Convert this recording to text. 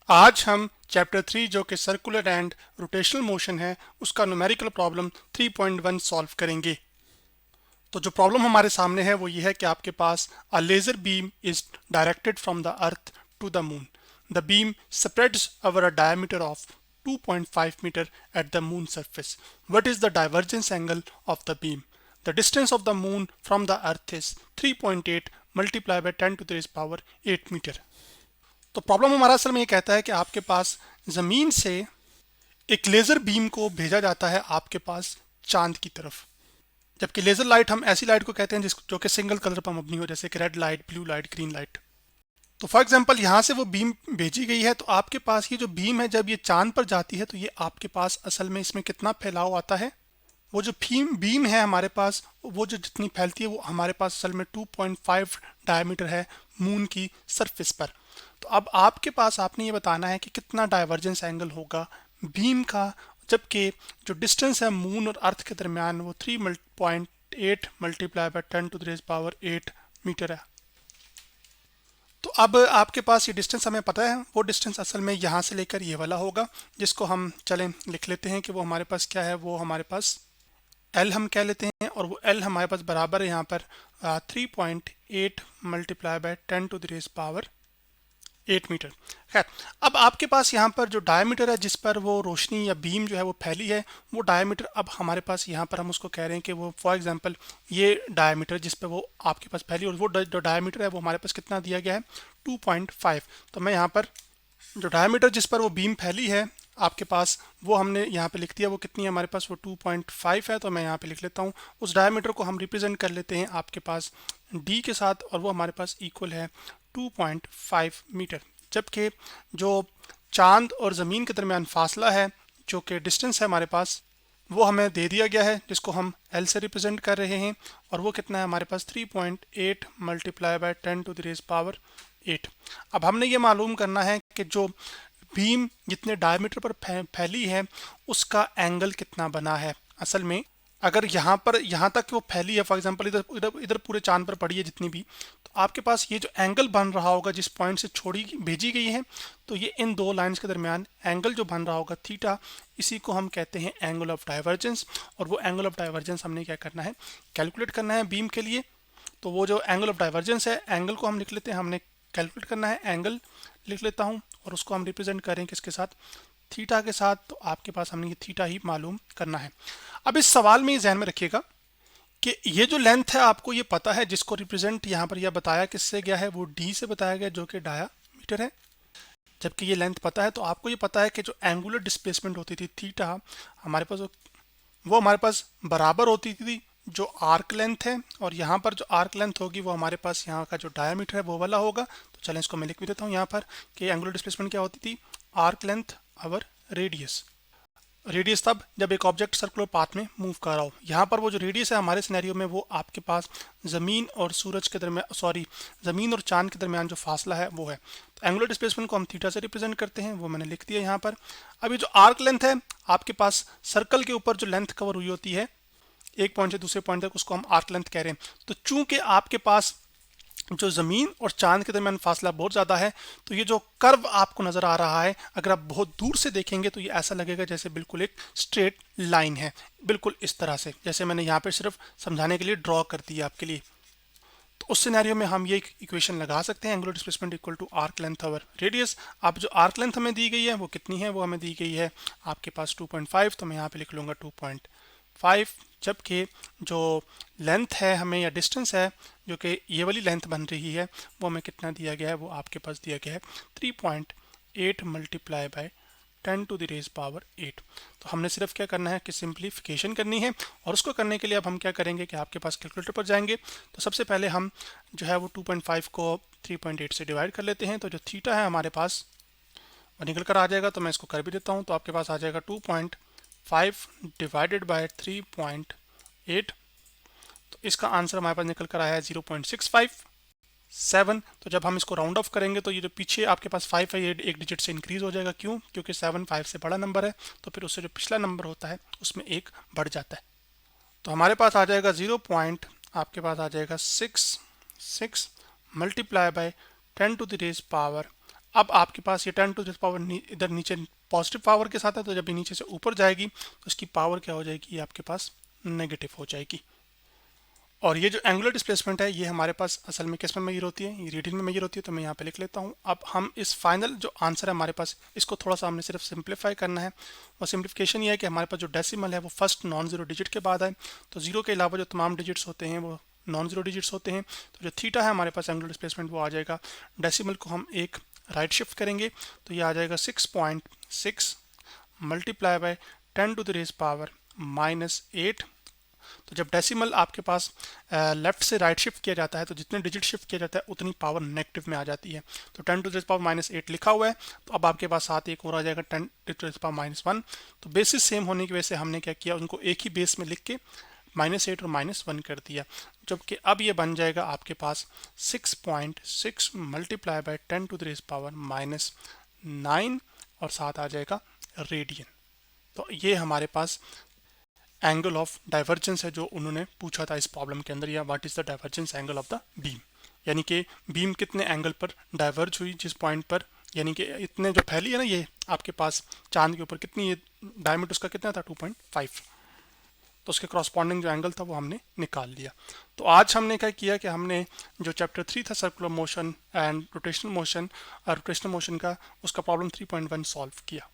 आज हम चैप्टर 3 जो कि सर्कुलर एंड रोटेशनल मोशन है उसका न्यूमेरिकल प्रॉब्लम 3.1 सॉल्व करेंगे। तो जो प्रॉब्लम हमारे सामने है वो ये है कि आपके पास a laser beam is directed from the earth to the moon. The beam spreads over a diameter of 2.5 meter at the moon surface. What is the divergence angle of the beam? The distance of the moon from the earth is 3.8 multiplied by 10 to the power 8 meter. तो problem हमारा असल में ये कहता है कि आपके पास ज़मीन से एक लेज़र बीम को भेजा जाता है आपके पास चांद की तरफ। जबकि लेज़र लाइट हम ऐसी लाइट को कहते हैं जो कि सिंगल कलर पर मबनी हो, जैसे कि red light, blue light, green light. तो फॉर एग्जांपल यहाँ से वो बीम भेजी गई है, तो आपके पास ये जो बीम है जब ये चांद पर जाती है तो ये आपके पास असल में इसमें कितना फैलाव आता है। वो जो बीम है हमारे पास, वो जो जितनी फैलती है वो हमारे पास असल में 2.5 डायमीटर है मून की सरफेस पर। तो अब आपके पास आपने ये बताना है कि कितना डाइवर्जेंस एंगल होगा बीम का, जबकि जो डिस्टेंस है मून और अर्थ के दरमियान वो 3.8 multiply by 10 to the raise power 8 metre है। तो अब आपके पास ये डिस्टेंस हमें पता है, वो डिस्टेंस असल में यहाँ से लेकर ये वाला होगा, जिसको हम चलें लिख लेते हैं कि वो हमारे पास क्या है, वो हमारे पास एल हम कह लेते हैं, और वो एल हमारे पास बराबर है यहाँ पर 3.8 multiply by 10 to the raise power 8 metre. खैर, अब आपके पास यहाँ पर जो डायमीटर है जिस पर वो रोशनी या बीम जो है वो फैली है, वो डायमीटर अब हमारे पास यहाँ पर हम उसको कह रहे हैं कि वो फॉर एग्जांपल ये डायमीटर जिस पर वो आपके पास फैली, और वो जो डायमीटर है वो हमारे पास कितना दिया गया है 2.5। तो मैं यहाँ पर जो डायमीटर जिस पर वो बीम फैली है आपके पास, वो हमने यहाँ पे लिख दिया, वो कितनी है हमारे पास, वो 2.5 है। तो मैं यहाँ पे लिख लेता हूँ, उस डायमीटर को हम रिप्रेजेंट कर लेते हैं आपके पास डी के साथ, और वो हमारे पास इक्वल है 2.5 मीटर। जबकि जो चांद और ज़मीन के दरमियान फासला है, जो कि डिस्टेंस है हमारे पास, वो हमें दे दिया गया है, जिसको हम एल से रिप्रेजेंट कर रहे हैं, और वो कितना है हमारे पास 3.8 multiply by 10 to the raise power 8। अब हमने ये मालूम करना है कि जो बीम जितने डायमीटर पर फैली है उसका एंगल कितना बना है। असल में अगर यहाँ पर यहाँ तक वो फैली है, फॉर एग्जांपल इधर इधर इधर पूरे चांद पर पड़ी है जितनी भी, तो आपके पास ये जो एंगल बन रहा होगा जिस पॉइंट से भेजी गई है, तो ये इन दो लाइंस के दरमियान एंगल जो बन रहा होगा थीटा, इसी को हम कहते हैं एंगल ऑफ डाइवर्जेंस। और वो एंगल ऑफ डाइवर्जेंस हमने क्या करना है, कैलकुलेट करना है बीम के लिए। तो वो जो एंगल ऑफ डाइवर्जेंस है, एंगल को हम लिख लेते हैं, हमने कैलकुलेट करना है, एंगल लिख लेता हूँ, और उसको हम रिप्रेजेंट करें किसके साथ, थीटा के साथ। तो आपके पास हमने ये थीटा ही मालूम करना है। अब इस सवाल में ये ध्यान में रखिएगा कि ये जो लेंथ है आपको ये पता है, जिसको रिप्रेजेंट यहाँ पर यह बताया किससे गया है, वो डी से बताया गया, जो कि डायामीटर है। जबकि ये लेंथ पता है, तो आपको ये पता है कि जो एंगुलर डिस्प्लेसमेंट होती थी थीटा हमारे पास, वो हमारे पास बराबर होती थी जो आर्क लेंथ है, और यहाँ पर जो आर्क लेंथ होगी वो हमारे पास यहाँ का जो डायमीटर है वो वाला होगा। तो चलें इसको मैं लिख भी देता हूँ यहाँ पर कि एंगुलर डिस्प्लेसमेंट क्या होती थी, आर्क लेंथ अवर रेडियस। रेडियस तब जब एक ऑब्जेक्ट सर्कुलर पाथ में मूव कर रहा हो। यहाँ पर वो जो रेडियस है हमारे सिनेरियो में, वो आपके पास ज़मीन और सूरज के दरमियान, सॉरी, ज़मीन और चांद के दरमियान जो फासला है वो है। तो एंगुलर डिस्प्लेसमेंट को हम थीटा से रिप्रेजेंट करते हैं, वो मैंने लिख दिया यहाँ पर। अब ये जो आर्क लेंथ है आपके पास, सर्कल के ऊपर जो लेंथ कवर हुई होती है एक पॉइंट से दूसरे पॉइंट तक, उसको हम आर्क लेंथ कह रहे हैं। तो चूंकि आपके पास जो ज़मीन और चांद के दरमियान फासला बहुत ज़्यादा है, तो ये जो कर्व आपको नज़र आ रहा है, अगर आप बहुत दूर से देखेंगे तो ये ऐसा लगेगा जैसे बिल्कुल एक स्ट्रेट लाइन है, बिल्कुल इस तरह से, जैसे मैंने यहाँ पे सिर्फ समझाने के लिए ड्रॉ कर दिया आपके लिए। तो उस सिनेरियो में हम ये इक्वेशन लगा सकते हैं, angular displacement equal to arc length over radius. अब जो आर्क लेंथ हमें दी गई है वो कितनी है, वो हमें दी गई है आपके पास 2.5। तो मैं यहाँ पे लिख लूँगा 2.5। जबकि जो लेंथ है हमें, या डिस्टेंस है जो कि ये वाली लेंथ बन रही है, वो हमें कितना दिया गया है, वो आपके पास दिया गया है 3.8 multiply by 10 to the raise power 8। तो हमने सिर्फ क्या करना है कि सिंप्लीफिकेशन करनी है, और उसको करने के लिए अब हम क्या करेंगे कि आपके पास कैलकुलेटर पर जाएंगे। तो सबसे पहले हम जो है वो 2.5 को 3.8 से डिवाइड कर लेते हैं। तो जो थीटा है हमारे पास वो निकल कर आ जाएगा, तो मैं इसको कर भी देता हूँ। तो आपके पास आ जाएगा 2.5 डिवाइडेड बाय 3.8। तो इसका आंसर हमारे पास निकल कर आया है 0.657। तो जब हम इसको राउंड ऑफ करेंगे तो ये जो पीछे आपके पास 5 है ये एक डिजिट से इंक्रीज हो जाएगा। क्यों? क्योंकि 7 5 से बड़ा नंबर है, तो फिर उससे जो पिछला नंबर होता है उसमें एक बढ़ जाता है। तो हमारे पास आ जाएगा 0 पॉइंट, आपके पास आ जाएगा 6 multiply by 10 to the raise power अब आपके पास ये 10 टू द पावर इधर नीचे पॉजिटिव पावर के साथ है, तो जब ये नीचे से ऊपर जाएगी तो इसकी पावर क्या हो जाएगी, ये आपके पास नेगेटिव हो जाएगी। और ये जो एंगुलर डिस्प्लेसमेंट है ये हमारे पास असल में किस में मेजर होती है, ये रेडियन में मेजर होती है, तो मैं यहाँ पे लिख लेता हूँ। अब हम इस फाइनल जो आंसर है हमारे पास, इसको थोड़ा सा हमने सिर्फ सिंप्लीफाई करना है। और सिंप्लीफिकेशन ये है कि हमारे पास जो डेसिमल है वो फर्स्ट नॉन जीरो डिजिट के बाद है, तो जीरो के अलावा जो तमाम डिजिट्स होते हैं वो नॉन जीरो डिजिट्स होते हैं। तो जो थीटा है हमारे पास एंगुलर डिस्प्लेसमेंट वो आ जाएगा, डेसिमल को हम एक राइट शिफ्ट करेंगे तो ये आ जाएगा 6.6 multiply by 10 to the raise power -8। तो जब डेसिमल आपके पास लेफ्ट से राइट शिफ्ट किया जाता है तो जितने डिजिट शिफ्ट किया जाता है उतनी पावर नेगेटिव में आ जाती है। तो 10 टू द पावर -8 लिखा हुआ है, तो अब आपके पास साथ एक और आ जाएगा 10 टू द पावर -1। तो बेसिस सेम होने की वजह से हमने क्या किया, उनको एक ही बेस में लिख के -8 और -1 कर दिया, जबकि अब ये बन जाएगा आपके पास 6.6 multiply by 10 to the power -9 और साथ आ जाएगा रेडियन। तो ये हमारे पास एंगल ऑफ डाइवर्जेंस है जो उन्होंने पूछा था इस प्रॉब्लम के अंदर, या what is the divergence angle of the beam, यानी कि बीम कितने एंगल पर डाइवर्ज हुई जिस पॉइंट पर, यानी कि इतने जो फैली है ना ये आपके पास चांद के ऊपर, कितनी ये डायमीटर उसका कितना था 2.5, तो उसके करस्पॉन्डिंग जो एंगल था वो हमने निकाल लिया। तो आज हमने क्या किया कि हमने जो चैप्टर 3 था circular motion and rotational motion का उसका प्रॉब्लम 3.1 सॉल्व किया।